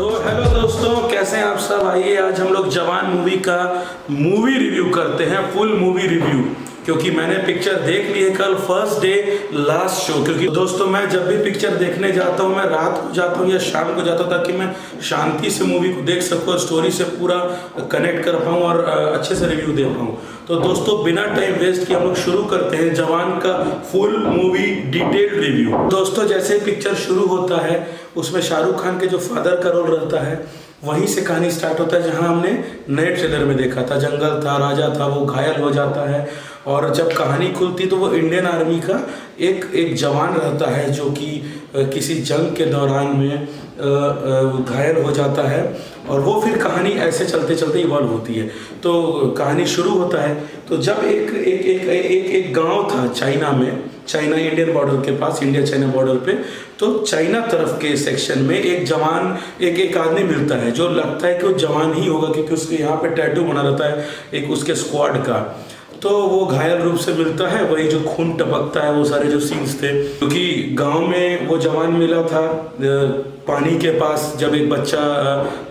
तो हेलो दोस्तों, कैसे हैं आप सब। आइए आज हम लोग जवान मूवी का मूवी रिव्यू करते हैं, फुल मूवी रिव्यू। क्योंकि मैंने पिक्चर देख ली है कल, फर्स्ट डे लास्ट शो। क्योंकि दोस्तों मैं जब भी पिक्चर देखने जाता हूँ, मैं रात को जाता हूँ या शाम को जाता हूँ, ताकि मैं शांति से मूवी को देख सकूँ और स्टोरी से पूरा कनेक्ट कर पाऊँ और अच्छे से रिव्यू दे पाऊँ। तो दोस्तों बिना टाइम वेस्ट किए हम लोग शुरू करते हैं जवान का फुल मूवी डिटेल्ड रिव्यू। दोस्तों जैसे पिक्चर शुरू होता है, उसमें शाहरुख खान के जो फादर का रोल रहता है, वहीं से कहानी स्टार्ट होता है जहां हमने नए ट्रेलर में देखा था। जंगल था, राजा था, वो घायल हो जाता है और जब कहानी खुलती तो वो इंडियन आर्मी का एक जवान रहता है जो कि किसी जंग के दौरान में घायल हो जाता है और वो फिर कहानी ऐसे चलते चलते इवॉल्व होती है। तो कहानी शुरू होता है तो जब एक गांव था चाइना में, चाइना इंडियन बॉर्डर के पास, इंडिया चाइना बॉर्डर पे। तो चाइना तरफ के सेक्शन में एक जवान एक आदमी मिलता है जो लगता है कि वो जवान ही होगा, क्योंकि उसके यहाँ पे टैटू बना रहता है एक उसके स्क्वाड का। तो वो घायल रूप से मिलता है, वही जो खून टपकता है, वो सारे जो सीन्स थे। क्योंकि गांव में वो जवान मिला था पानी के पास, जब एक बच्चा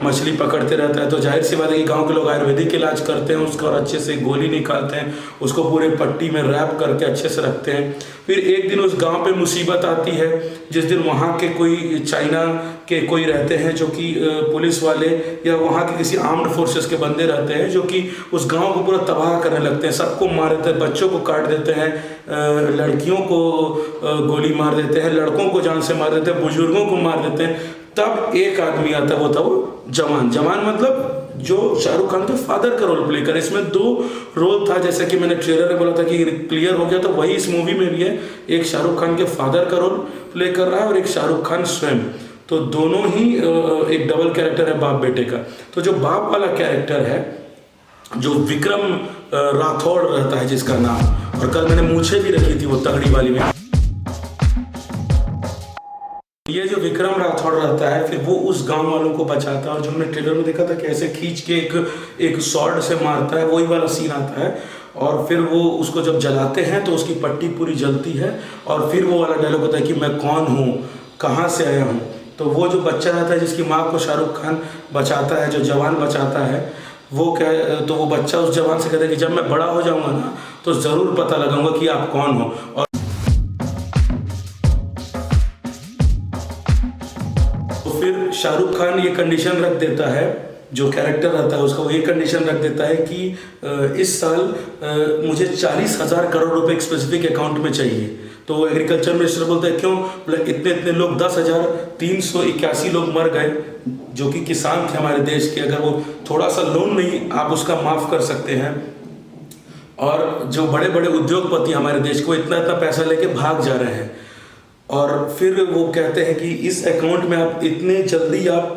मछली पकड़ते रहता है तो जाहिर सी बात है कि गांव के लोग आयुर्वेदिक इलाज करते हैं उसका और अच्छे से गोली निकालते हैं, उसको पूरे पट्टी में रैप करके अच्छे से रखते हैं। फिर एक दिन उस गांव पे मुसीबत आती है, जिस दिन वहाँ के कोई चाइना के कोई रहते हैं जो कि पुलिस वाले या वहाँ के किसी आर्म्ड फोर्सेस के बंदे रहते हैं जो कि उस गांव को पूरा तबाह करने लगते हैं। सबको मार देते हैं, बच्चों को काट देते हैं, लड़कियों को गोली मार देते हैं, लड़कों को जान से मार देते हैं, बुजुर्गों को मार देते हैं। तब एक आदमी आता है, वो था वो जवान। जवान मतलब जो शाहरुख खान के फादर का रोल प्ले करे। इसमें दो रोल था, जैसे कि मैंने ट्रेलर में बोला था कि क्लियर हो गया, तो वही इस मूवी में भी है। एक शाहरुख खान के फादर का रोल प्ले कर रहा है और एक शाहरुख खान स्वयं। तो दोनों ही एक डबल कैरेक्टर है बाप बेटे का। तो जो बाप वाला कैरेक्टर है, जो विक्रम राठौड़ रहता है जिसका नाम, और कल मैंने मूछें भी रखी थी वो तगड़ी वाली में। ये जो विक्रम राठौड़ रहता है, फिर वो उस गांव वालों को बचाता है और जो हमने ट्रेलर में देखा था कि ऐसे खींच के एक स्वॉर्ड से मारता है, वही वाला सीन आता है। और फिर वो उसको जब जलाते हैं तो उसकी पट्टी पूरी जलती है और फिर वो वाला डायलॉग होता है कि मैं कौन हूँ, कहाँ से आया हूँ। तो वो जो बच्चा रहता है जिसकी माँ को शाहरुख खान बचाता है, जो जवान बचाता है, वो क्या, तो वो बच्चा उस जवान से कहता है कि जब मैं बड़ा हो जाऊँगा ना तो ज़रूर पता लगाऊंगा कि आप कौन हो। और फिर शाहरुख खान ये कंडीशन रख देता है, जो कैरेक्टर रहता है उसका, वो ये कंडीशन रख देता है कि इस साल मुझे 40,000 करोड़ रुपए एक स्पेसिफिक अकाउंट में चाहिए। तो एग्रीकल्चर मिनिस्टर बोलता है क्यों, इतने लोग 10,381 लोग मर गए जो कि किसान थे हमारे देश के, अगर वो थोड़ा सा लोन नहीं आप उसका माफ़ कर सकते हैं। और जो बड़े बड़े उद्योगपति हमारे देश को इतना पैसा लेके भाग जा रहे हैं। और फिर वो कहते हैं कि इस अकाउंट में आप इतने जल्दी आप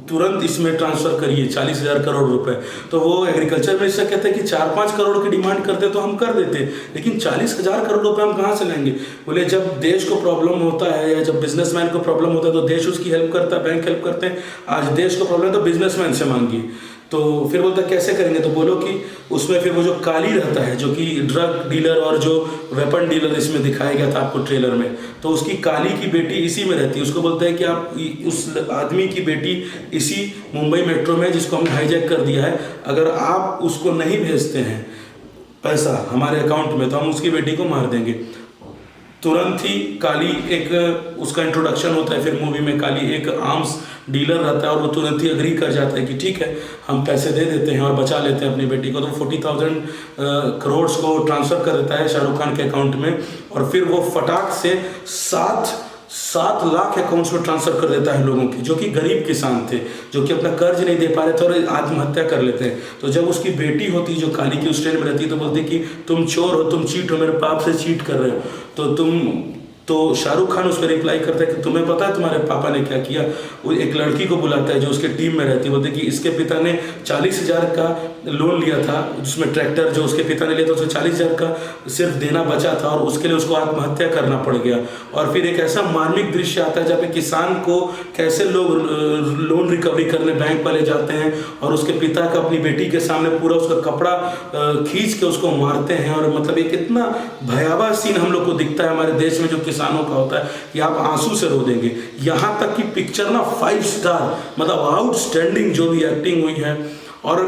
तुरंत इसमें ट्रांसफ़र करिए 40,000 करोड़ रुपए। तो वो एग्रीकल्चर मिनिस्टर कहते हैं कि 4-5 करोड़ की डिमांड करते तो हम कर देते, लेकिन 40,000 करोड़ रुपए हम कहाँ से लेंगे। बोले जब देश को प्रॉब्लम होता है या जब बिजनेसमैन को प्रॉब्लम होता है तो देश उसकी हेल्प करता है, बैंक हेल्प करते हैं। आज देश को प्रॉब्लम है तो बिजनेसमैन से मांगिए। तो फिर बोलता कैसे करेंगे, तो बोलो कि उसमें फिर वो जो काली रहता है जो कि ड्रग डीलर और जो वेपन डीलर इसमें दिखाया गया था आपको ट्रेलर में, तो उसकी काली की बेटी इसी में रहती है। उसको बोलता है कि आप उस आदमी की बेटी इसी मुंबई मेट्रो में जिसको हमने हाईजैक कर दिया है, अगर आप उसको नहीं भेजते हैं पैसा हमारे अकाउंट में तो हम उसकी बेटी को मार देंगे। तुरंत ही काली एक उसका इंट्रोडक्शन होता है। फिर मूवी में काली एक आर्म्स डीलर रहता है और वो तुरंत ही अग्री कर जाता है कि ठीक है हम पैसे दे देते हैं और बचा लेते हैं अपनी बेटी को। तो 40,000 करोड़ को ट्रांसफ़र कर देता है शाहरुख खान के अकाउंट में और फिर वो फटाक से 7 लाख अकाउंट्स में ट्रांसफ़र कर देता है लोगों की, जो कि गरीब किसान थे, जो कि अपना कर्ज नहीं दे पा रहे थे और आत्महत्या कर लेते हैं। तो जब उसकी बेटी होती जो काली की उस ट्रेन में रहती है तो बोलती कि तुम चोर हो, तुम चीट हो, मेरे बाप से चीट कर रहे हो। तो शाहरुख खान उस पर रिप्लाई करता है कि तुम्हें पता है तुम्हारे पापा ने क्या किया। वो एक लड़की को बुलाता है जो उसके टीम में रहती है, बोलते कि इसके पिता ने 40,000 का लोन लिया था, जिसमें ट्रैक्टर जो उसके पिता ने लिया था उसमें 40,000 का सिर्फ देना बचा था और उसके लिए उसको आत्महत्या करना पड़ गया। और फिर एक ऐसा मार्मिक दृश्य आता है जहाँ पे किसान को कैसे लोग लोन रिकवरी करने बैंक वाले जाते हैं और उसके पिता का अपनी बेटी के सामने पूरा उसका कपड़ा खींच के उसको मारते हैं। और मतलब एक इतना भयावह सीन हम लोग को दिखता है हमारे देश में जो किसानों का होता है कि आप आंसू से रो देंगे। यहाँ तक कि पिक्चर ना 5 स्टार, मतलब आउटस्टैंडिंग जो भी एक्टिंग हुई है। और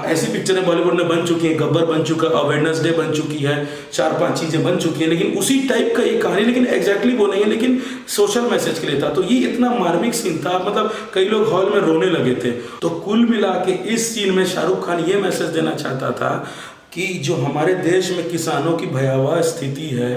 ऐसी पिक्चरें बॉलीवुड में बन चुकी हैं, गब्बर बन चुका, वेडनेसडे बन चुकी है, 4-5 चीज़ें बन चुकी हैं, लेकिन उसी टाइप का ये कहानी, लेकिन एग्जैक्टली वो नहीं है, लेकिन सोशल मैसेज के लिए था। तो ये इतना मार्मिक सीन था, मतलब कई लोग हॉल में रोने लगे थे। तो कुल मिला के इस सीन में शाहरुख खान ये मैसेज देना चाहता था कि जो हमारे देश में किसानों की भयावह स्थिति है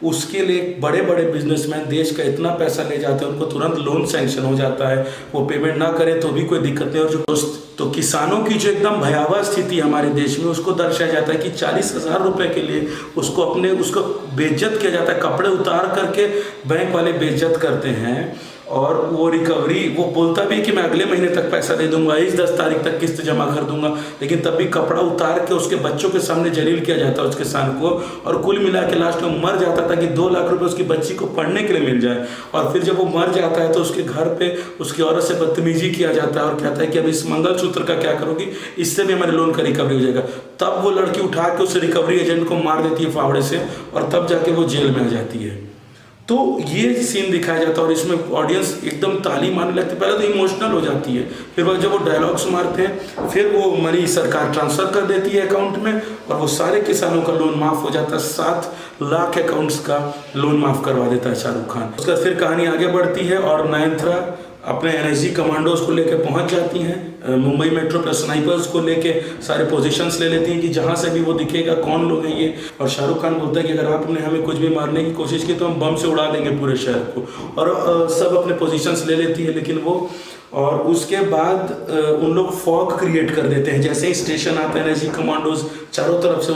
उसके लिए बड़े बड़े बिजनेसमैन देश का इतना पैसा ले जाते हैं, उनको तुरंत लोन सैंक्शन हो जाता है, वो पेमेंट ना करें तो भी कोई दिक्कत नहीं। और जो तो किसानों की जो एकदम भयावह स्थिति हमारे देश में उसको दर्शाया जाता है कि 40,000 रुपये के लिए उसको बेइज्जत किया जाता है, कपड़े उतार करके बैंक वाले बेइज्जत करते हैं। और वो रिकवरी, वो बोलता भी कि मैं अगले महीने तक पैसा दे दूंगा, इस 10 तारीख तक किस्त जमा कर दूंगा, लेकिन तब भी कपड़ा उतार के उसके बच्चों के सामने जलील किया जाता है उस किसान को। और कुल मिला के लास्ट में मर जाता था कि 2 लाख रुपए उसकी बच्ची को पढ़ने के लिए मिल जाए। और फिर जब वो मर जाता है तो उसके घर पे उसकी औरत से बदतमीजी किया जाता है और कहता है कि अब इस मंगलसूत्र का क्या करोगी, इससे भी हमारे लोन का रिकवरी हो जाएगा। तब वो लड़की उठा के उस रिकवरी एजेंट को मार देती है फावड़े से और तब जाके वो जेल में आ जाती है। तो ये सीन दिखाया जाता है और इसमें ऑडियंस एकदम ताली मारने लगती है। पहले तो इमोशनल हो जाती है, फिर जब वो डायलॉग्स मारते हैं फिर वो मनी सरकार ट्रांसफ़र कर देती है अकाउंट में और वो सारे किसानों का लोन माफ़ हो जाता है। 7 लाख अकाउंट्स का लोन माफ़ करवा देता है शाहरुख खान। उसका फिर कहानी आगे बढ़ती है और नयनतारा अपने एनएसजी कमांडोज को लेकर पहुंच जाती हैं मुंबई मेट्रो पर, स्नाइपर्स को लेके सारे पोजीशंस ले लेती हैं कि जहां से भी वो दिखेगा कौन लोग हैं ये। और शाहरुख खान बोलता है कि अगर आपने हमें कुछ भी मारने की कोशिश की तो हम बम से उड़ा देंगे पूरे शहर को। और सब अपने पोजीशंस ले लेती है, लेकिन वो और उसके बाद उन लोग फॉग क्रिएट कर देते हैं। जैसे ही स्टेशन आता है एनएसजी कमांडोज चारों तरफ से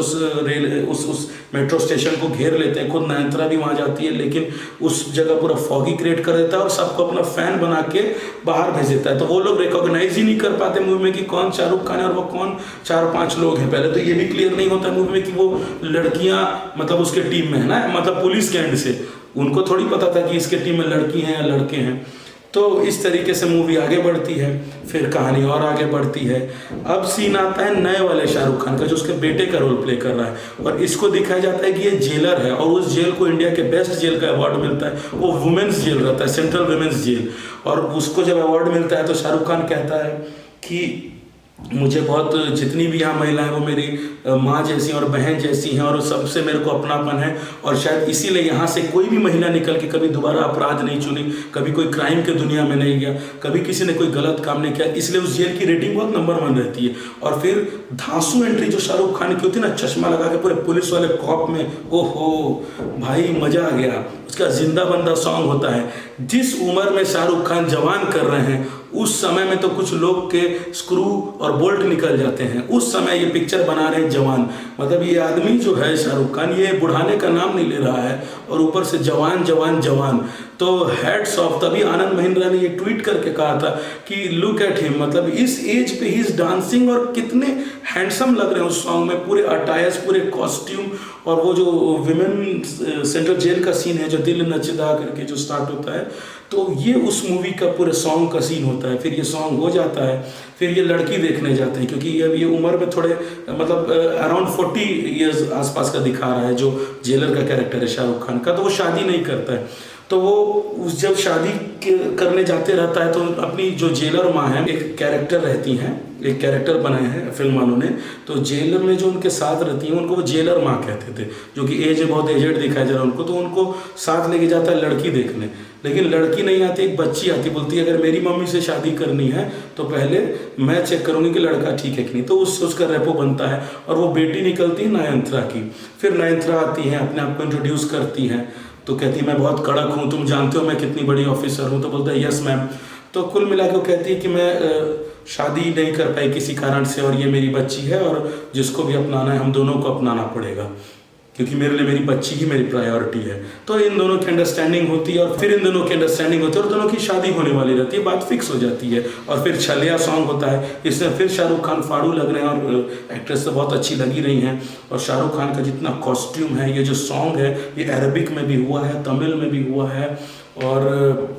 उस मेट्रो स्टेशन को घेर लेते हैं। खुद नयनतारा भी वहाँ जाती है, लेकिन उस जगह पूरा फॉगी क्रिएट कर देता है और सबको अपना फैन बना के बाहर भेज देता है। तो वो लोग रिकॉग्नाइज ही नहीं कर पाते मूवी में कि कौन शाहरुख खान है और वो कौन 4-5 लोग हैं। पहले तो ये भी क्लियर नहीं होता मूवी में कि वो लड़कियाँ मतलब उसके टीम में है ना, मतलब पुलिस के एंड से उनको थोड़ी पता था कि इसके टीम में लड़की हैं या लड़के हैं। तो इस तरीके से मूवी आगे बढ़ती है, फिर कहानी और आगे बढ़ती है। अब सीन आता है नए वाले शाहरुख खान का जो उसके बेटे का रोल प्ले कर रहा है और इसको दिखाया जाता है कि ये जेलर है और उस जेल को इंडिया के बेस्ट जेल का अवार्ड मिलता है। वो वुमेन्स जेल रहता है, सेंट्रल वुमेन्स जेल। और उसको जब अवार्ड मिलता है तो शाहरुख खान कहता है कि मुझे बहुत, जितनी भी यहाँ महिलाएं वो मेरी माँ जैसी और बहन जैसी हैं और सबसे मेरे को अपनापन है। और शायद इसीलिए यहाँ से कोई भी महिला निकल के कभी दोबारा अपराध नहीं चुनी, कभी कोई क्राइम के दुनिया में नहीं गया, कभी किसी ने कोई गलत काम नहीं किया, इसलिए उस जेल की रेटिंग बहुत नंबर 1 रहती है। और फिर धांसू एंट्री जो शाहरुख खान की होती है ना, चश्मा लगा के पूरे पुलिस वाले कॉप में, ओहो भाई मजा आ गया। उसका जिंदा बंदा सॉन्ग होता है। जिस उम्र में शाहरुख खान जवान कर रहे हैं उस समय में तो कुछ लोग के स्क्रू और बोल्ट निकल जाते हैं। उस समय ये पिक्चर बना रहे हैं जवान, मतलब ये आदमी जो है शाहरुख खान ये बुढ़ाने का नाम नहीं ले रहा है और ऊपर से जवान जवान जवान। तो हेड्स ऑफ, तभी आनंद महिंद्रा ने ये ट्वीट करके कहा था कि लुक एट हिम, मतलब इस एज पे ही इज डांसिंग और कितने हैंडसम लग रहे हैं उस सॉन्ग में, पूरे अटायर्स, पूरे कॉस्ट्यूम। और वो जो विमेन सेंट्रल जेल का सीन है जो दिल नचदा करके जो स्टार्ट होता है, तो ये उस मूवी का पूरे सॉन्ग का सीन होता है। फिर ये सॉन्ग हो जाता है, फिर ये लड़की देखने जाते हैं क्योंकि अब ये उम्र में थोड़े मतलब अराउंड 40 ईयर्स आसपास का दिखा रहा है जो जेलर का कैरेक्टर है शाहरुख खान का। तो वो शादी नहीं करता है, तो वो जब शादी करने जाते रहता है तो अपनी जो जेलर माँ है, एक कैरेक्टर रहती हैं, एक कैरेक्टर बनाए हैं फिल्म वालों ने, तो जेलर में जो उनके साथ रहती हैं उनको वो जेलर माँ कहते थे, जो कि एज बहुत एजेड दिखाया जा रहा है उनको। तो उनको साथ लेके जाता है लड़की देखने, लेकिन लड़की नहीं आती, एक बच्ची आती, बोलती है अगर मेरी मम्मी से शादी करनी है तो पहले मैं चेक करूँगी कि लड़का ठीक है कि नहीं। तो उससे उसका रेपो बनता है और वो बेटी निकलती है नयनतारा की। फिर नयनतारा आती है, अपने आप को इंट्रोड्यूस करती हैं, तो कहती है मैं बहुत कड़क हूँ, तुम जानते हो मैं कितनी बड़ी ऑफिसर हूँ। तो बोलता है यस मैम। तो कुल मिला के वो कहती है कि मैं शादी नहीं कर पाई किसी कारण से और ये मेरी बच्ची है और जिसको भी अपनाना है हम दोनों को अपनाना पड़ेगा। क्योंकि मेरे लिए मेरी बच्ची ही मेरी प्रायोरिटी है। तो इन दोनों की अंडरस्टैंडिंग होती है और फिर इन दोनों की अंडरस्टैंडिंग होती है और दोनों की शादी होने वाली रहती है, बात फिक्स हो जाती है। और फिर छलिया सॉन्ग होता है, इसमें फिर शाहरुख खान फाड़ू लग रहे हैं और एक्ट्रेस तो बहुत अच्छी लगी रही हैं। और शाहरुख खान का जितना कॉस्ट्यूम है, ये जो सॉन्ग है, ये अरबिक में भी हुआ है, तमिल में भी हुआ है और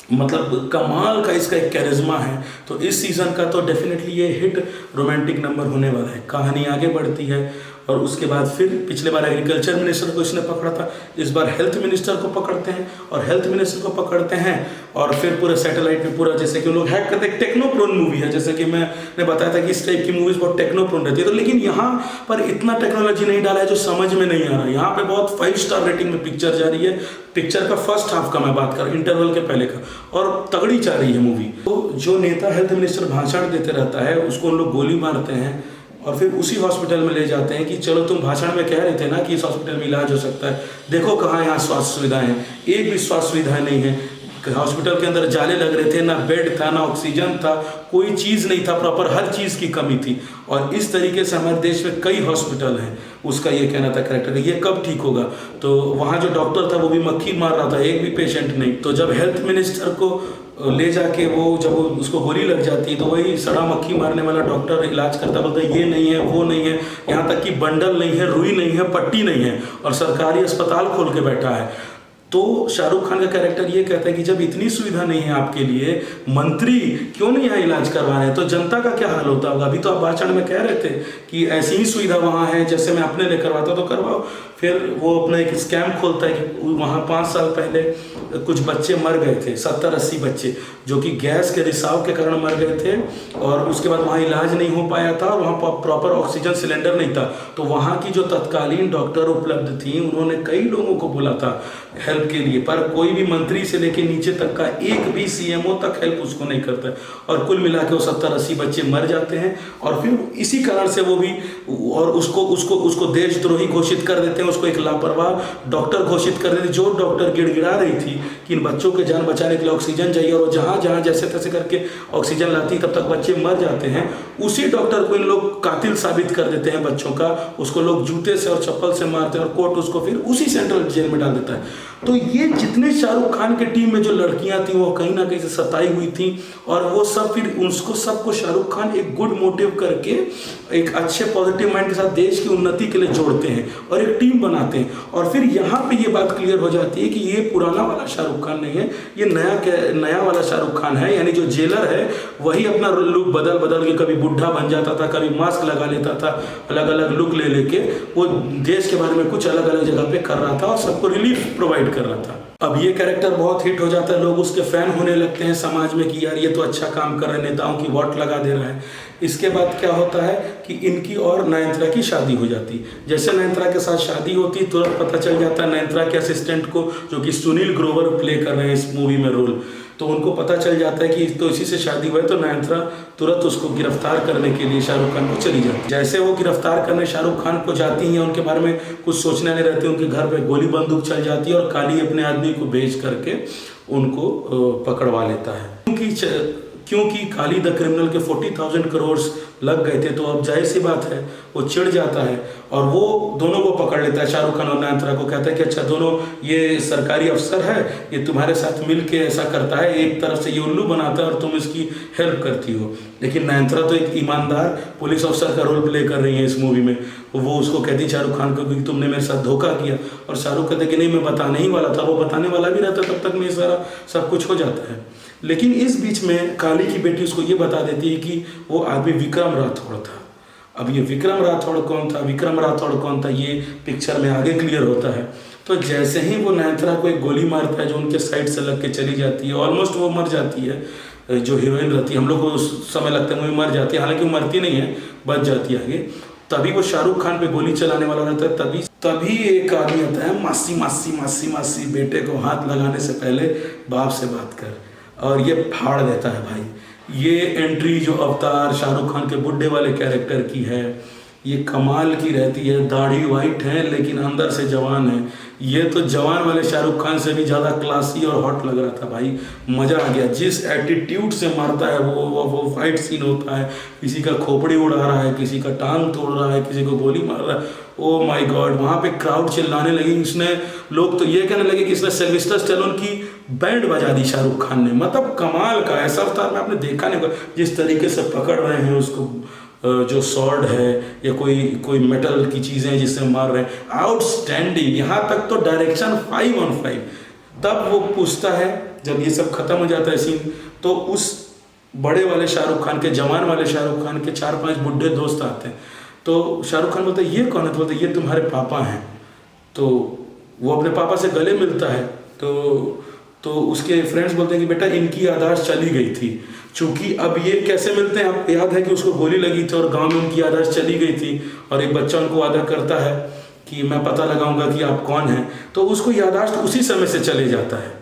मतलब कमाल का इसका एक कैरिज्मा है। तो इस सीज़न का तो डेफिनेटली ये हिट रोमांटिक नंबर होने वाला है। कहानी आगे बढ़ती है और उसके बाद फिर पिछले बार एग्रीकल्चर मिनिस्टर को इसने पकड़ा था, इस बार हेल्थ मिनिस्टर को पकड़ते हैं और हेल्थ मिनिस्टर को पकड़ते हैं और फिर पूरे सैटेलाइट पे पूरा जैसे कि लोग हैक करते हैं। टेक्नोप्रोन मूवी है, जैसे कि मैंने बताया था कि इस टाइप की मूवीज बहुत टेक्नोप्रोन रहती है। तो लेकिन यहाँ पर इतना टेक्नोलॉजी नहीं डाला है जो समझ में नहीं आ रहा है। यहाँ पे बहुत 5 स्टार रेटिंग में पिक्चर जा रही है। पिक्चर का फर्स्ट हाफ का मैं बात कर, इंटरवल के पहले का, और तगड़ी जा रही है मूवी। तो जो नेता हेल्थ मिनिस्टर भाषण देते रहता है उसको उन लोग गोली मारते हैं और फिर उसी हॉस्पिटल में ले जाते हैं कि चलो तुम भाषण में कह रहे थे ना कि इस हॉस्पिटल में इलाज हो सकता है, देखो कहाँ यहाँ स्वास्थ्य सुविधाएं हैं, एक भी स्वास्थ्य सुविधाएं नहीं है। हॉस्पिटल के अंदर जाले लग रहे थे, ना बेड था, ना ऑक्सीजन था, कोई चीज़ नहीं था प्रॉपर, हर चीज़ की कमी थी। और इस तरीके से हमारे देश में कई हॉस्पिटल हैं। उसका ये कहना था करेक्टर, ये कब ठीक होगा। तो वहाँ जो डॉक्टर था वो भी मक्खी मार रहा था, एक भी पेशेंट नहीं। तो जब हेल्थ मिनिस्टर को ले जाके वो जब उसको गोली लग जाती है तो वही सड़ा मक्खी मारने वाला डॉक्टर इलाज करता, बोलता है ये नहीं है, वो नहीं है, यहाँ तक कि बंडल नहीं है, रुई नहीं है, पट्टी नहीं है, और सरकारी अस्पताल खोल के बैठा है। तो शाहरुख खान का कैरेक्टर ये कहता है कि जब इतनी सुविधा नहीं है आपके लिए, मंत्री क्यों नहीं यहाँ इलाज करवा रहे हैं, तो जनता का क्या हाल होता होगा। अभी तो आप भाषण में कह रहे थे कि ऐसी ही सुविधा वहाँ है जैसे मैं अपने लिए करवाता तो करवाओ। फिर वो अपना एक स्कैम खोलता है कि वहाँ 5 साल पहले कुछ बच्चे मर गए थे, 70-80 बच्चे, जो कि गैस के रिसाव के कारण मर गए थे और उसके बाद वहाँ इलाज नहीं हो पाया था और वहाँ प्रॉपर ऑक्सीजन सिलेंडर नहीं था। तो वहाँ की जो तत्कालीन डॉक्टर उपलब्ध थी उन्होंने कई लोगों को बोला था हेल्प के लिए, पर कोई भी मंत्री से लेके नीचे तक का एक भी सीएमओ तक हेल्प उसको नहीं करता है। और कुल मिला के वो 70-80 बच्चे मर जाते हैं और फिर इसी कारण से वो भी और उसको देशद्रोही घोषित कर देते हैं, उसको एक लापरवाह डॉक्टर घोषित कर देते हैं। जो डॉक्टर गिड़गिड़ा रही थी कि इन बच्चों के जान बचाने के लिए ऑक्सीजन चाहिए और जहाँ जहाँ जैसे तैसे करके ऑक्सीजन लाती तब तक बच्चे मर जाते हैं, उसी डॉक्टर को इन लोग कातिल साबित कर देते हैं बच्चों का। उसको लोग जूते से और चप्पल से मारते हैं और कोर्ट उसको फिर उसी सेंट्रल जेल में डाल देता है। तो ये जितने शाहरुख खान के टीम में जो लड़कियां थी वो कहीं ना कहीं से सताई हुई थी और वो सब फिर उसको सबको शाहरुख खान एक गुड मोटिव करके एक अच्छे पॉजिटिव माइंड के साथ देश की उन्नति के लिए जोड़ते हैं और एक टीम बनाते हैं। और फिर यहाँ पे ये बात क्लियर हो जाती है कि ये पुराना वाला शाहरुख खान नहीं है, ये नया वाला शाहरुख खान है। यानी जो जेलर है वही अपना लुक बदल बदल के कभी बुढ़ा बन जाता था, कभी मास्क लगा लेता था, अलग अलग लुक ले लेके वो देश के बारे में कुछ अलग अलग जगह पे कर रहा था और सबको रिलीफ प्रोवाइड कर रहा था। अब ये कैरेक्टर बहुत हिट हो जाता है, लोग उसके फैन होने लगते हैं समाज में कि यार ये तो अच्छा काम कर रहे हैं, नेताओं की वोट लगा दे रहा है। इसके बाद क्या होता है कि इनकी और नयनतारा की शादी हो जाती। जैसे नयनतारा के साथ शादी होती तुरंत पता चल जाता है नयनतारा के असिस्टेंट को, जो कि सुनील ग्रोवर प्ले कर रहे हैं इस मूवी में रोल, तो उनको पता चल जाता है कि तो इसी से शादी हुआ है। तो नयनतारा तुरंत उसको गिरफ्तार करने के लिए शाहरुख खान को चली जाती है। जैसे वो गिरफ्तार करने शाहरुख खान को जाती हैं, उनके बारे में कुछ सोचने नहीं रहते, उनके घर पे गोली बंदूक चल जाती है और काली अपने आदमी को भेज करके उनको पकड़वा लेता है। क्योंकि काली द क्रिमिनल के 40,000 करोड़ लग गए थे, तो अब जाहिर सी बात है वो चिढ़ जाता है और वो दोनों को पकड़ लेता है, शाहरुख खान और नयनतारा को। कहता है कि अच्छा दोनों ये सरकारी अफसर है, ये तुम्हारे साथ मिल के ऐसा करता है, एक तरफ से ये उल्लू बनाता है और तुम इसकी हेल्प करती हो। लेकिन नयनतारा तो एक ईमानदार पुलिस अफसर का रोल प्ले कर रही है इस मूवी में। वो उसको कहती शाहरुख खान को कि तुमने मेरे साथ धोखा किया, और शाहरुख कहते कि नहीं मैं बताने ही वाला था। वो बताने वाला भी रहता तब तक में सारा सब कुछ हो जाता है। लेकिन इस बीच में काली की बेटी उसको ये बता देती है कि वो आदमी विक्रम राठौड़ था। अब ये विक्रम राठौड़ कौन था, विक्रम राठौड़ कौन था, ये पिक्चर में आगे क्लियर होता है। तो जैसे ही वो नयनतारा को एक गोली मारता है जो उनके साइड से लग के चली जाती है, ऑलमोस्ट वो मर जाती है। जो हीरोइन रहती है, हम लोग को उस समय लगता है वो मर जाती है, हालांकि वो मरती नहीं है, बच जाती है आगे। तभी वो शाहरुख खान पे गोली चलाने वाला रहता है। तभी एक आदमी आता है, मासी मासी मासी मासी, बेटे को हाथ लगाने से पहले बाप से बात कर, और ये फाड़ देता है भाई। ये एंट्री जो अवतार शाहरुख खान के बुड्ढे वाले कैरेक्टर की है, ये कमाल की रहती है, दाढ़ी वाइट है लेकिन अंदर से जवान है। ये तो जवान वाले शाहरुख खान से भी ज़्यादा क्लासी और हॉट लग रहा था भाई, मज़ा आ गया। जिस एटीट्यूड से मारता है वो फाइट सीन होता है, किसी का खोपड़ी उड़ा रहा है, किसी का टांग तोड़ रहा है, किसी को गोली मार रहा है। ओ माय गॉड, वहाँ पे क्राउड चिल्लाने लगी, इसने लोग तो ये कहने लगे कि इसने सिल्वेस्टर स्टैलोन की बैंड बजा दी शाहरुख खान ने। मतलब कमाल का, ऐसा अवतार में आपने देखा नहीं होगा। जिस तरीके से पकड़ रहे हैं उसको, जो सॉर्ड है या कोई मेटल की चीज़ें हैं जिससे मार रहे हैं, आउटस्टैंडिंग। यहाँ तक तो डायरेक्शन 5 on 5। तब वो पूछता है, जब ये सब खत्म हो जाता है सीन, तो उस बड़े वाले शाहरुख खान के, जवान वाले शाहरुख खान के 4-5 बुढ़े दोस्त आते हैं। तो शाहरुख खान बोलते ये कौन है? तो बोलते ये तुम्हारे पापा हैं। तो वो अपने पापा से गले मिलता है। तो उसके फ्रेंड्स बोलते हैं कि बेटा इनकी याददाश्त चली गई थी। चूंकि अब ये कैसे मिलते हैं, आपको याद है कि उसको गोली लगी थी और गांव में उनकी याददाश्त चली गई थी, और एक बच्चा उनको वादा करता है कि मैं पता लगाऊंगा कि आप कौन हैं। तो उसको याददाश्त उसी समय से चले जाता है।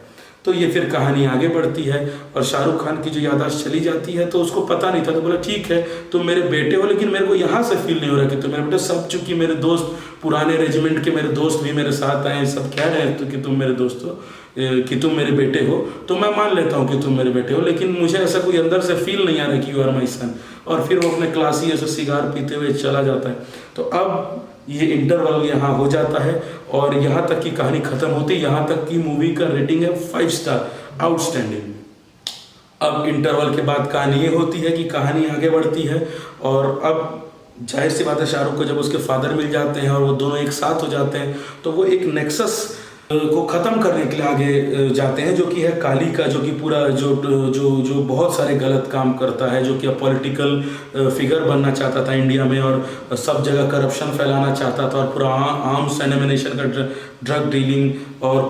तो ये फिर कहानी आगे बढ़ती है और शाहरुख खान की जो याददाश्त चली जाती है, तो उसको पता नहीं था। तो बोला ठीक है तुम मेरे बेटे हो, लेकिन मेरे को यहाँ से फील नहीं हो रहा कि तुम मेरे बेटे। सब चूंकि मेरे दोस्त, पुराने रेजिमेंट के मेरे दोस्त भी मेरे साथ आए, सब कह रहे हैं तो कि तुम मेरे दोस्त हो, कि तुम मेरे बेटे हो, तो मैं मान लेता हूँ कि तुम मेरे बेटे हो, लेकिन मुझे ऐसा कोई अंदर से फील नहीं आ रहा कि यू आर माई सन। और फिर वो अपने क्लासी ऐसे सिगार पीते हुए चला जाता है। तो अब ये इंटरवल यहाँ हो जाता है और यहाँ तक की कहानी खत्म होती है। यहाँ तक की मूवी का रेटिंग है 5 स्टार, आउटस्टैंडिंग। अब इंटरवल के बाद कहानी ये होती है कि कहानी आगे बढ़ती है, और अब जाहिर सी बात है शाहरुख को जब उसके फादर मिल जाते हैं और वो दोनों एक साथ हो जाते हैं, तो वो एक नेक्सस को ख़त्म करने के लिए आगे जाते हैं, जो कि है काली का, जो कि पूरा जो बहुत सारे गलत काम करता है, जो कि अब पॉलिटिकल फिगर बनना चाहता था इंडिया में और सब जगह करप्शन फैलाना चाहता था, और पूरा आर्म्स एनिमिनेशन का ड्रग डीलिंग और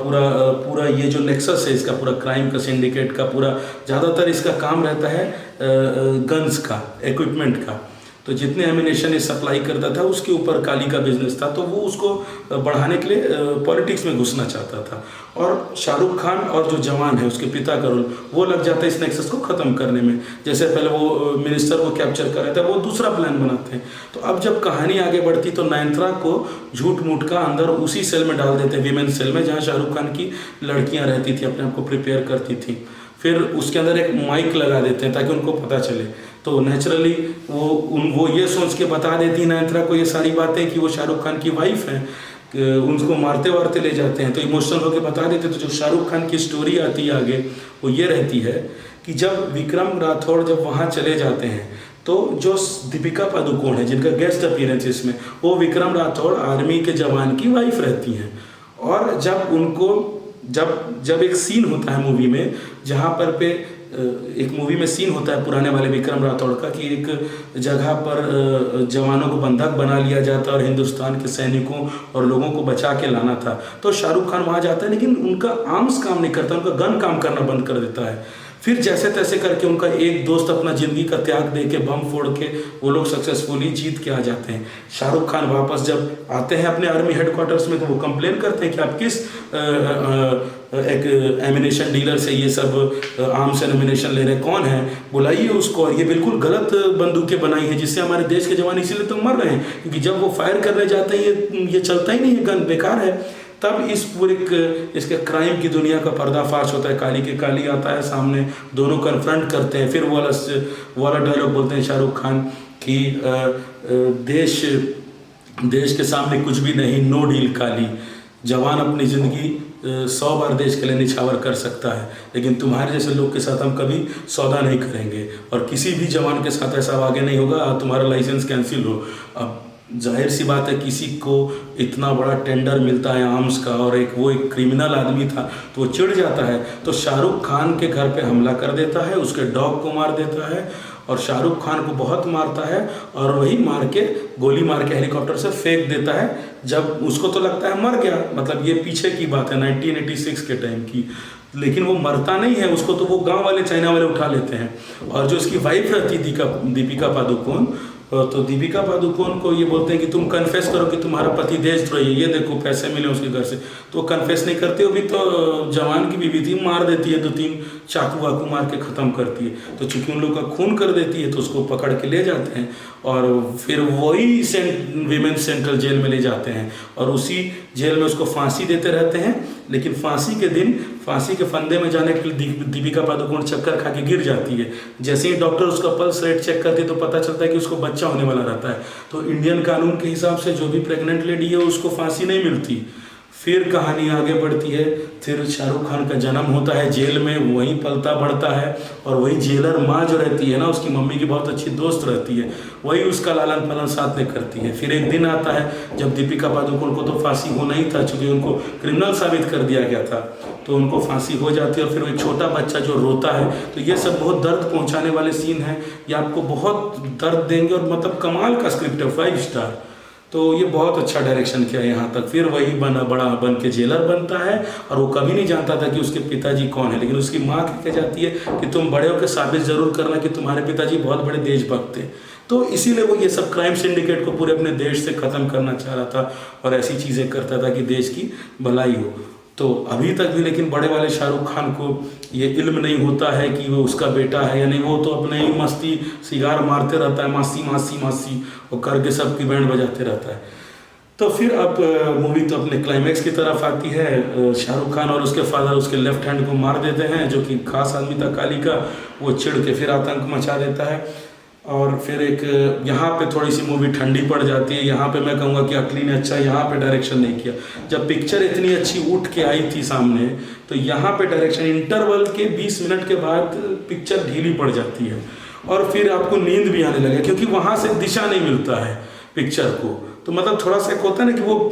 पूरा ये जो नेक्सस है इसका, पूरा क्राइम का, सिंडिकेट का, पूरा ज़्यादातर इसका काम रहता है गन्स का, इक्विपमेंट का। तो जितने एमिनेशन ये सप्लाई करता था उसके ऊपर काली का बिजनेस था। तो वो उसको बढ़ाने के लिए पॉलिटिक्स में घुसना चाहता था, और शाहरुख खान और जो जवान है उसके पिता का रोल, वो लग जाता है इस नेक्सस को ख़त्म करने में। जैसे पहले वो मिनिस्टर को कैप्चर कर रहे थे, वो दूसरा प्लान बनाते हैं। तो अब जब कहानी आगे बढ़ती तो नयनतारा को झूठ मूठ का अंदर उसी सेल में डाल देते हैं, वीमेन सेल में, जहाँ शाहरुख खान की लड़कियाँ रहती थी, अपने आप को प्रिपेयर करती थी। फिर उसके अंदर एक माइक लगा देते हैं ताकि उनको पता चले। तो नेचुरली वो ये सोच के बता देती नयनतारा को ये सारी बातें कि वो शाहरुख खान की वाइफ हैं। उनको मारते वारते ले जाते हैं, तो इमोशनल होकर बता देते। तो जो शाहरुख खान की स्टोरी आती है आगे, वो ये रहती है कि जब विक्रम राठौड़ जब वहाँ चले जाते हैं, तो जो दीपिका पादुकोण है जिनका गेस्ट अपीयरेंस इसमें, वो विक्रम राठौड़ आर्मी के जवान की वाइफ रहती हैं। और जब उनको जब एक सीन होता है मूवी में, जहाँ पर एक मूवी में सीन होता है पुराने वाले विक्रम राठौड़ का, कि एक जगह पर जवानों को बंधक बना लिया जाता है और हिंदुस्तान के सैनिकों और लोगों को बचा के लाना था। तो शाहरुख खान वहाँ जाता है, लेकिन उनका आर्म्स काम नहीं करता, उनका गन काम करना बंद कर देता है। फिर जैसे तैसे करके उनका एक दोस्त अपना ज़िंदगी का त्याग दे के, बम फोड़ के, वो लोग सक्सेसफुली जीत के आ जाते हैं। शाहरुख खान वापस जब आते हैं अपने आर्मी हेडक्वार्टर्स में, तो वो कंप्लेन करते हैं कि आप किस एक एमिनेशन डीलर से ये सब आर्म्स एमिनेशन ले रहे, कौन है, बुलाइए उसको, और ये बिल्कुल गलत बंदूकें बनाई हैं जिससे हमारे देश के जवान इसीलिए तो मर रहे हैं, क्योंकि जब वो फायर करने जाते हैं ये चलता ही नहीं है, गन बेकार है। तब इस पूरे इसके क्राइम की दुनिया का पर्दाफाश होता है। काली आता है सामने, दोनों कन्फ्रंट करते हैं। फिर वो वाला डायलॉग बोलते हैं शाहरुख खान कि देश के सामने कुछ भी नहीं, नो डील काली। जवान अपनी ज़िंदगी 100 बार देश के लिए निछावर कर सकता है, लेकिन तुम्हारे जैसे लोग के साथ हम कभी सौदा नहीं करेंगे, और किसी भी जवान के साथ ऐसा आगे नहीं होगा, तुम्हारा लाइसेंस कैंसिल हो। अब जाहिर सी बात है, किसी को इतना बड़ा टेंडर मिलता है आर्म्स का, और वो एक क्रिमिनल आदमी था, तो वो चिढ़ जाता है। तो शाहरुख खान के घर पे हमला कर देता है, उसके डॉग को मार देता है, और शाहरुख खान को बहुत मारता है, और वही गोली मार के हेलीकॉप्टर से फेंक देता है। जब उसको तो लगता है मर गया, मतलब ये पीछे की बात है 1986 के टाइम की, लेकिन वो मरता नहीं है, उसको तो वो गांव वाले, चाइना वाले उठा लेते हैं। और जो उसकी वाइफ रहती दीपिका पादुकोण, तो दीपिका पादुकोण को ये बोलते हैं कि तुम कन्फेस करो कि तुम्हारा पति देशद्रोही है, ये देखो पैसे मिले उसके घर से, तो वो कन्फेस नहीं करती। वो भी तो जवान की बीवी थी, मार देती है, 2-3 चाकू वाकू मार के ख़त्म करती है। तो चूंकि उन लोग का खून कर देती है तो उसको पकड़ के ले जाते हैं और फिर वही विमेंस सेंट्रल जेल में ले जाते हैं और उसी जेल में उसको फांसी देते रहते हैं। लेकिन फांसी के दिन फांसी के फंदे में जाने के लिए दीपिका पादुकोण चक्कर खा के गिर जाती है। जैसे ही डॉक्टर उसका पल्स रेट चेक करते हैं तो पता चलता है कि उसको बच्चा होने वाला रहता है। तो इंडियन कानून के हिसाब से जो भी प्रेग्नेंट लेडी है उसको फांसी नहीं मिलती। फिर कहानी आगे बढ़ती है, फिर शाहरुख खान का जन्म होता है जेल में, वहीं पलता बढ़ता है और वही जेलर माँ जो रहती है ना, उसकी मम्मी की बहुत अच्छी दोस्त रहती है, वही उसका लालन पालन साथ में करती है। फिर एक दिन आता है जब दीपिका पादुकोण को तो फांसी होना ही था, चूँकि उनको क्रिमिनल साबित कर दिया गया था, तो उनको फांसी हो जाती है। और फिर वो एक छोटा बच्चा जो रोता है, तो ये सब बहुत दर्द पहुँचाने वाले सीन हैं, ये आपको बहुत दर्द देंगे और मतलब कमाल का स्क्रिप्ट है, 5 स्टार। तो ये बहुत अच्छा डायरेक्शन किया है यहाँ तक। फिर वही बड़ा बन के जेलर बनता है और वो कभी नहीं जानता था कि उसके पिताजी कौन है, लेकिन उसकी माँ कह जाती है कि तुम बड़े होकर साबित जरूर करना कि तुम्हारे पिताजी बहुत बड़े देशभक्त थे। तो इसीलिए वो ये सब क्राइम सिंडिकेट को पूरे अपने देश से ख़त्म करना चाह रहा था और ऐसी चीज़ें करता था कि देश की भलाई हो। तो अभी तक भी लेकिन बड़े वाले शाहरुख खान को ये इल्म नहीं होता है कि वो उसका बेटा है या नहीं। वो तो अपने ही मस्ती सिगार मारते रहता है, मासी मासी मासी और करके सबकी बैंड बजाते रहता है। तो फिर अब मूवी तो अपने क्लाइमैक्स की तरफ आती है। शाहरुख खान और उसके फादर उसके लेफ्ट हैंड को मार देते हैं, जो कि खास आदमी था काली का। वो चिढ़ के फिर आतंक मचा देता है और फिर एक यहाँ पे थोड़ी सी मूवी ठंडी पड़ जाती है। यहाँ पे मैं कहूँगा कि अखिली ने अच्छा यहाँ पे डायरेक्शन नहीं किया। जब पिक्चर इतनी अच्छी उठ के आई थी सामने, तो यहाँ पे डायरेक्शन इंटरवल के 20 मिनट के बाद पिक्चर ढीली पड़ जाती है और फिर आपको नींद भी आने लगे, क्योंकि वहाँ से दिशा नहीं मिलता है पिक्चर को। तो मतलब थोड़ा सा होता है ना कि वो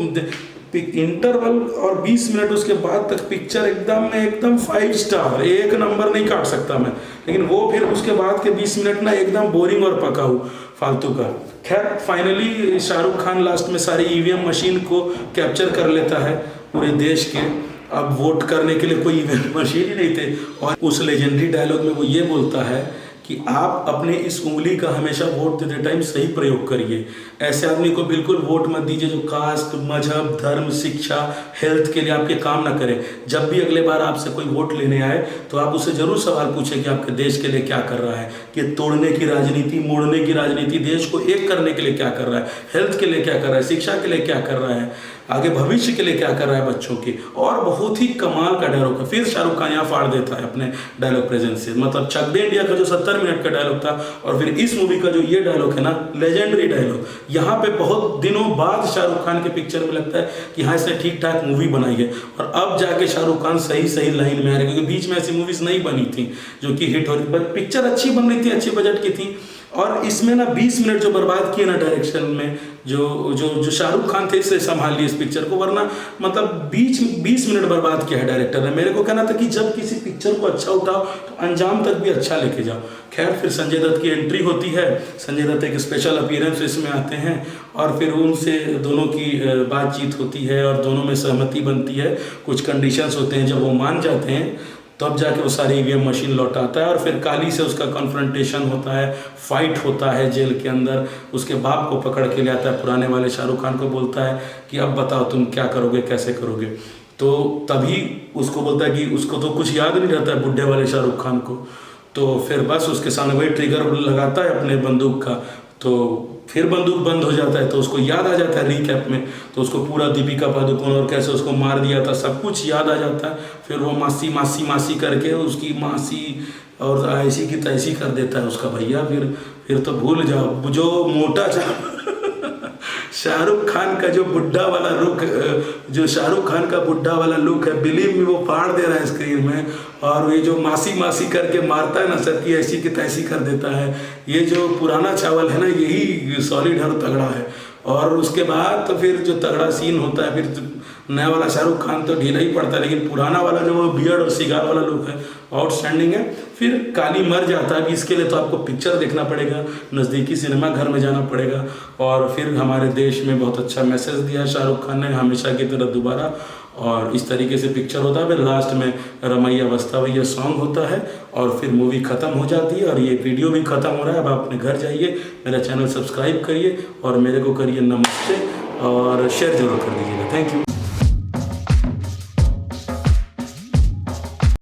इंटरवल और 20 मिनट उसके बाद तक पिक्चर एकदम 5 स्टार, एक नंबर नहीं काट सकता मैं। लेकिन वो फिर उसके बाद के 20 मिनट ना एकदम बोरिंग और पकाऊ फालतू का। खैर फाइनली शाहरुख खान लास्ट में सारी ईवीएम मशीन को कैप्चर कर लेता है पूरे देश के। अब वोट करने के लिए कोई ईवीएम मशीन ही नहीं थे। और उस लेजेंडरी डायलॉग में वो ये बोलता है कि आप अपने इस उंगली का हमेशा वोट देते टाइम सही प्रयोग करिए। ऐसे आदमी को बिल्कुल वोट मत दीजिए जो कास्ट, मजहब, धर्म, शिक्षा, हेल्थ के लिए आपके काम ना करे। जब भी अगले बार आपसे कोई वोट लेने आए तो आप उससे जरूर सवाल पूछें कि आपके देश के लिए क्या कर रहा है, कि तोड़ने की राजनीति, मोड़ने की राजनीति, देश को एक करने के लिए क्या कर रहा है, हेल्थ के लिए क्या कर रहा है, शिक्षा के लिए क्या कर रहा है, आगे भविष्य के लिए क्या कर रहा है बच्चों के। और बहुत ही कमाल का डायलॉग है। फिर शाहरुख खान यहाँ फाड़ देता है अपने डायलॉग प्रेजेंस से। मतलब चक दे इंडिया का जो 70 मिनट का डायलॉग था और फिर इस मूवी का जो ये डायलॉग है ना, लेजेंडरी डायलॉग, यहाँ पे बहुत दिनों बाद शाहरुख खान के पिक्चर में लगता है कि हाँ इसने ठीक ठाक मूवी बनाई है। और अब जाके शाहरुख खान सही सही लाइन में आ रहे, क्योंकि बीच में ऐसी मूवीज नहीं बनी थी जो कि हिट हो रही, बट पिक्चर अच्छी बन रही थी, अच्छे बजट की थी। और इसमें ना 20 मिनट जो बर्बाद किए ना डायरेक्शन में, जो शाहरुख खान थे इससे संभाल लिए इस पिक्चर को, वरना मतलब 20 मिनट बर्बाद किया है डायरेक्टर ने। मेरे को कहना था कि जब किसी पिक्चर को अच्छा उठाओ तो अंजाम तक भी अच्छा लेके जाओ। खैर फिर संजय दत्त की एंट्री होती है। संजय दत्त एक स्पेशल अपीयरेंस इसमें आते हैं और फिर उनसे दोनों की बातचीत होती है और दोनों में सहमति बनती है। कुछ कंडीशंस होते हैं, जब वो मान जाते हैं तब जाके वो सारी ईवीएम मशीन लौटाता है। और फिर काली से उसका कन्फ्रंटेशन होता है, फाइट होता है जेल के अंदर। उसके बाप को पकड़ के ले आता है, पुराने वाले शाहरुख खान को बोलता है कि अब बताओ तुम क्या करोगे, कैसे करोगे। तो तभी उसको बोलता है कि उसको तो कुछ याद नहीं रहता है बुढ़े वाले शाहरुख खान को। तो फिर बस उसके सामने वही ट्रिगर लगाता है अपने बंदूक का, तो फिर बंदूक बंद हो जाता है। तो उसको याद आ जाता है रिकैप में, तो उसको पूरा दीपिका पादुकोण और कैसे उसको मार दिया था सब कुछ याद आ जाता है। फिर वो मासी मासी मासी करके उसकी मासी और ऐसी की तैसी कर देता है उसका भैया। फिर तो भूल जाओ, जो मोटा शाहरुख खान का जो बुढ़ा वाला लुक, जो शाहरुख खान का बुढ़ा वाला लुक है, बिलीव में वो फाड़ दे रहा है स्क्रीन में। और ये जो मासी मासी करके मारता है ना सबकी ऐसी की तैसी कर देता है। ये जो पुराना चावल है ना, यही सॉलिड और तगड़ा है। और उसके बाद तो फिर जो तगड़ा सीन होता है, फिर नया वाला शाहरुख खान तो ढीला ही पड़ता है, लेकिन पुराना वाला जो वो बियर्ड और सिगार वाला लुक है आउटस्टैंडिंग है। फिर काली मर जाता है। इसके लिए तो आपको पिक्चर देखना पड़ेगा, नज़दीकी सिनेमा घर में जाना पड़ेगा। और फिर हमारे देश में बहुत अच्छा मैसेज दिया शाहरुख खान ने, हमेशा की तरह दोबारा। और इस तरीके से पिक्चर होता है। फिर लास्ट में रमैया बस्ता भैया सॉन्ग होता है और फिर मूवी ख़त्म हो जाती है और ये वीडियो भी ख़त्म हो रहा है। अब आप अपने घर जाइए, मेरा चैनल सब्सक्राइब करिए और मेरे को करिए नमस्ते और शेयर जरूर कर दीजिएगा। Thank you.